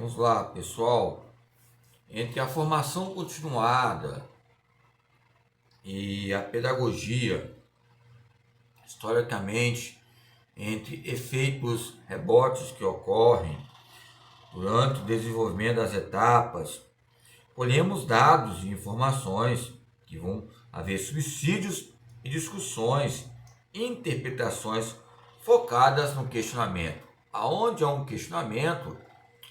Vamos lá, pessoal. Entre a formação continuada e a pedagogia, historicamente, entre efeitos rebotes que ocorrem durante o desenvolvimento das etapas, colhemos dados e informações que vão haver subsídios e discussões, interpretações focadas no questionamento. Aonde há um questionamento,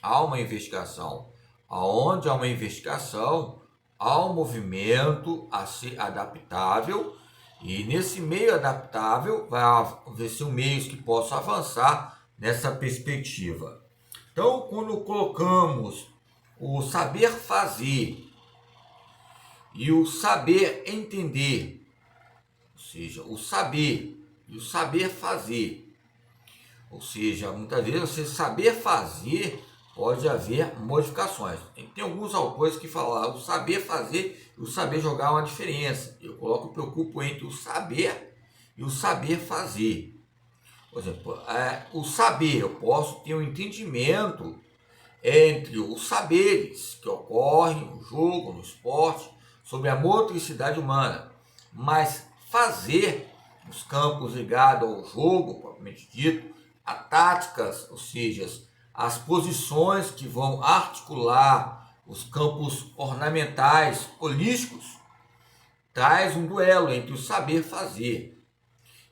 há uma investigação. Aonde há uma investigação, há um movimento a ser adaptável, e nesse meio adaptável vai haver meios que possam avançar nessa perspectiva. Então, quando colocamos o saber fazer e o saber entender, ou seja, o saber e o saber fazer, ou seja, muitas vezes você saber fazer pode haver modificações. Tem alguns autores que falam o saber fazer e o saber jogar é uma diferença. Eu preocupo entre o saber e o saber fazer. Por exemplo, o saber, eu posso ter um entendimento entre os saberes que ocorrem no jogo, no esporte, sobre a motricidade humana, mas fazer os campos ligados ao jogo, propriamente dito, a táticas, ou seja, as posições que vão articular os campos ornamentais holísticos, traz um duelo entre o saber fazer.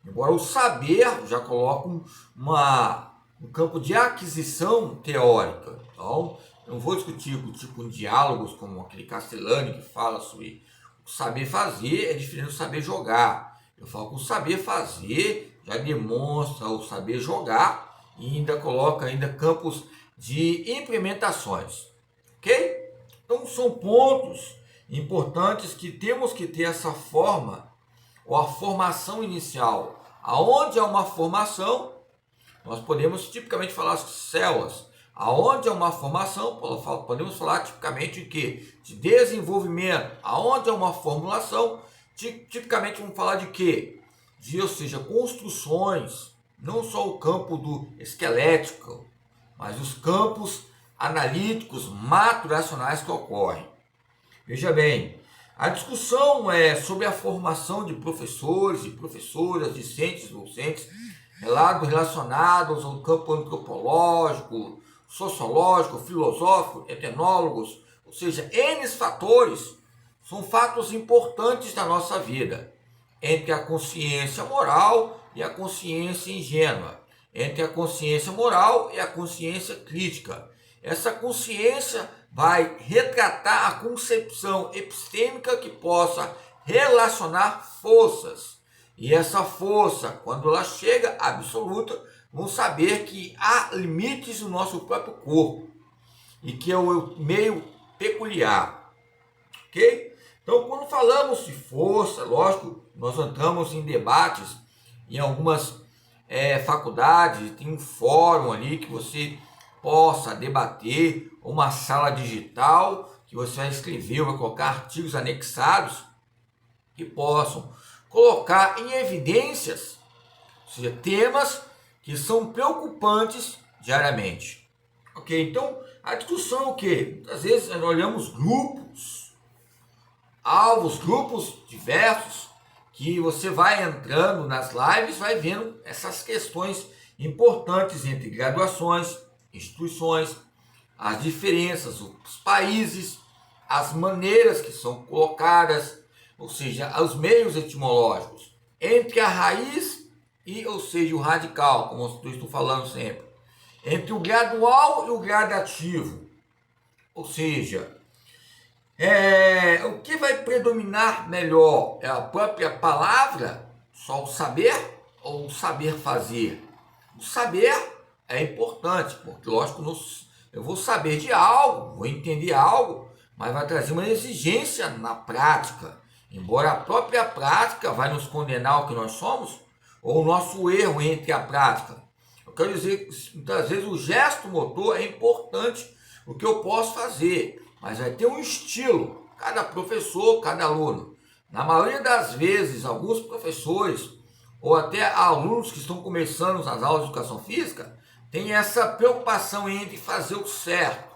Embora o saber já coloca um campo de aquisição teórica. Então, eu não vou discutir com diálogos como aquele Castellani que fala sobre o saber fazer é diferente do saber jogar. Eu falo que o saber fazer já demonstra o saber jogar e ainda coloca campos de implementações, ok? Então são pontos importantes que temos que ter essa forma, ou a formação inicial. Aonde há uma formação, nós podemos tipicamente falar as células. Aonde há uma formação, podemos falar tipicamente de quê? De desenvolvimento. Aonde há uma formulação, tipicamente vamos falar de quê? Ou seja, construções. Não só o campo do esquelético, mas os campos analíticos macroracionais que ocorrem. Veja bem, a discussão é sobre a formação de professores e professoras, discentes e docentes, relacionados ao campo antropológico, sociológico, filosófico, etnólogos, ou seja, N fatores, são fatos importantes da nossa vida, entre a consciência moral e a consciência ingênua, entre a consciência moral e a consciência crítica. Essa consciência vai retratar a concepção epistêmica que possa relacionar forças. E essa força, quando ela chega absoluta, vamos saber que há limites no nosso próprio corpo e que é o meio peculiar. Ok? Então, quando falamos de força, lógico, nós entramos em debates em algumas faculdades, tem um fórum ali que você possa debater, uma sala digital que você vai escrever, vai colocar artigos anexados que possam colocar em evidências, ou seja, temas que são preocupantes diariamente. Ok? Então, a discussão é o quê? Às vezes nós olhamos grupos, alvos, grupos diversos, que você vai entrando nas lives, vai vendo essas questões importantes entre graduações, instituições, as diferenças, os países, as maneiras que são colocadas, ou seja, os meios etimológicos, entre a raiz e, ou seja, o radical, como eu estou falando sempre, entre o gradual e o gradativo, ou seja, o que vai predominar melhor? É a própria palavra, só o saber, ou o saber fazer? O saber é importante, porque lógico, eu vou saber de algo, vou entender algo, mas vai trazer uma exigência na prática. Embora a própria prática vai nos condenar ao que nós somos, ou o nosso erro entre a prática. Eu quero dizer que muitas vezes o gesto motor é importante, o que eu posso fazer, mas vai ter um estilo, cada professor, cada aluno. Na maioria das vezes, alguns professores, ou até alunos que estão começando as aulas de educação física, têm essa preocupação entre fazer o certo.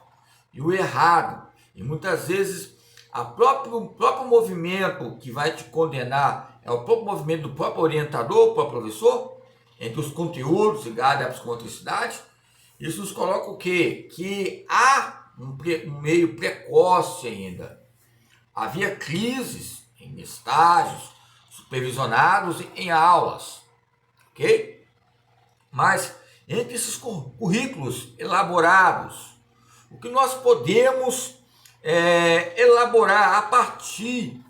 e o errado. E muitas vezes o próprio movimento que vai te condenar é o próprio movimento do próprio orientador, do próprio professor, entre os conteúdos ligados à psicomotricidade. Isso nos coloca o quê? Que há um meio precoce ainda. Havia crises em estágios supervisionados em aulas, ok? Mas entre esses currículos elaborados, o que nós podemos elaborar a partir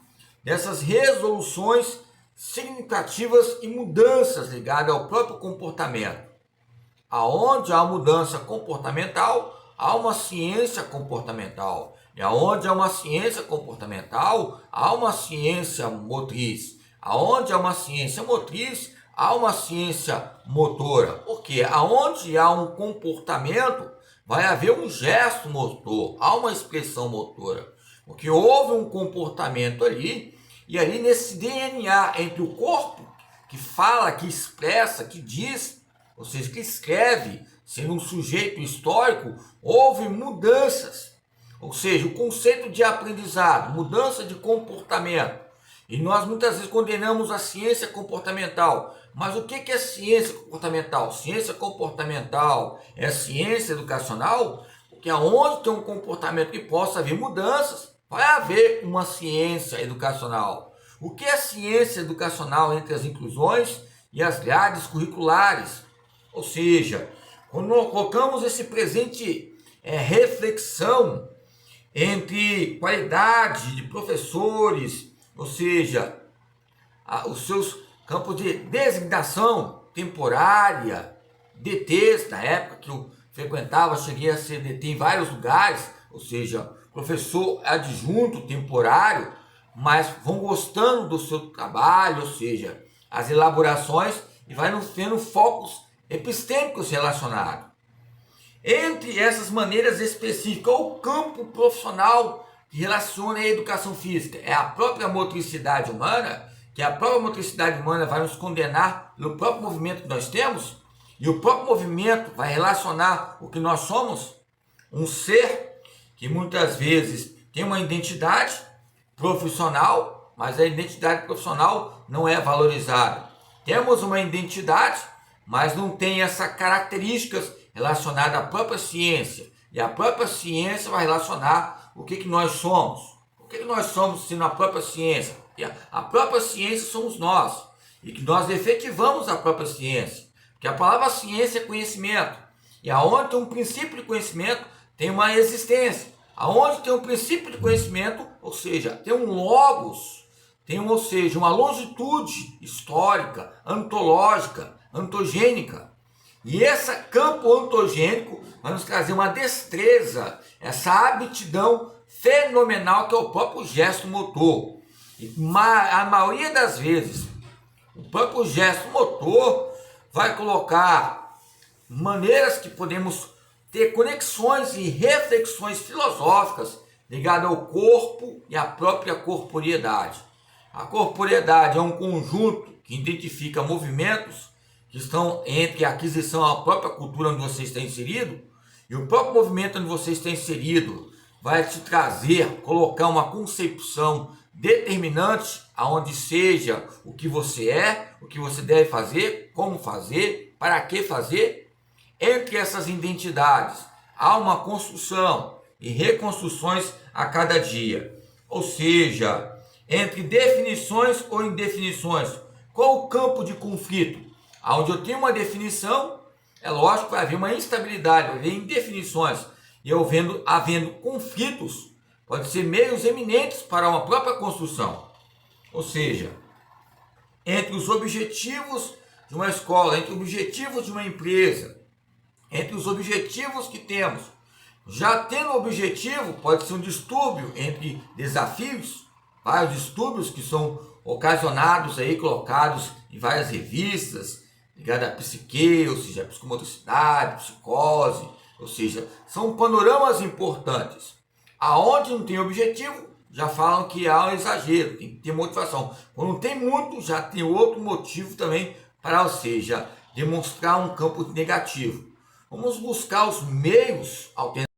dessas resoluções significativas e mudanças ligadas ao próprio comportamento. Aonde há mudança comportamental, há uma ciência comportamental. E aonde há uma ciência comportamental, há uma ciência motriz. Aonde há uma ciência motriz, há uma ciência motora. Porque aonde há um comportamento, vai haver um gesto motor, há uma expressão motora. Porque houve um comportamento ali, e ali nesse DNA entre o corpo, que fala, que expressa, que diz, ou seja, que escreve, sendo um sujeito histórico, houve mudanças. Ou seja, o conceito de aprendizado, mudança de comportamento. E nós muitas vezes condenamos a ciência comportamental. Mas o que é ciência comportamental? Ciência comportamental é ciência educacional, porque aonde tem um comportamento que possa haver mudanças, vai haver uma ciência educacional. O que é ciência educacional entre as inclusões e as grades curriculares? Ou seja, quando nós colocamos esse presente reflexão entre qualidade de professores, ou seja, os seus campos de designação temporária, DTs, na época que eu frequentava, cheguei a ser DT em vários lugares, ou seja, professor adjunto temporário, mas vão gostando do seu trabalho, ou seja, as elaborações, e vai tendo focos epistêmicos relacionados. Entre essas maneiras específicas, o campo profissional que relaciona a educação física é a própria motricidade humana, que a própria motricidade humana vai nos condenar pelo próprio movimento que nós temos, e o próprio movimento vai relacionar o que nós somos, um ser que muitas vezes tem uma identidade profissional, mas a identidade profissional não é valorizada. Temos uma identidade, mas não tem essas características relacionadas à própria ciência. E a própria ciência vai relacionar o que nós somos. O que nós somos sendo a própria ciência? E a própria ciência somos nós. E que nós efetivamos a própria ciência. Porque a palavra ciência é conhecimento. E aonde tem um princípio de conhecimento, tem uma existência. Aonde tem um princípio de conhecimento, ou seja, tem um logos, ou seja, uma longitude histórica, antológica, antogênica. E esse campo antogênico vai nos trazer uma destreza, essa aptidão fenomenal que é o próprio gesto motor. E a maioria das vezes, o próprio gesto motor vai colocar maneiras que podemos ter conexões e reflexões filosóficas ligadas ao corpo e à própria corporeidade. A corporeidade é um conjunto que identifica movimentos que estão entre a aquisição à própria cultura onde você está inserido, e o próprio movimento onde você está inserido vai te trazer, colocar uma concepção determinante aonde seja o que você é, o que você deve fazer, como fazer, para que fazer. Entre essas identidades há uma construção e reconstruções a cada dia. Ou seja, entre definições ou indefinições, qual o campo de conflito? Onde eu tenho uma definição, é lógico que vai haver uma instabilidade, vai haver indefinições. E eu havendo conflitos, pode ser meios eminentes para uma própria construção. Ou seja, entre os objetivos de uma escola, entre os objetivos de uma empresa, entre os objetivos que temos. Já tendo objetivo, pode ser um distúrbio entre desafios, vários distúrbios que são ocasionados aí, colocados em várias revistas, ligadas à psique, ou seja, à psicomotricidade, psicose, ou seja, são panoramas importantes. Aonde não tem objetivo, já falam que há um exagero, tem que ter motivação. Quando não tem muito, já tem outro motivo também para, ou seja, demonstrar um campo negativo. Vamos buscar os meios alternativos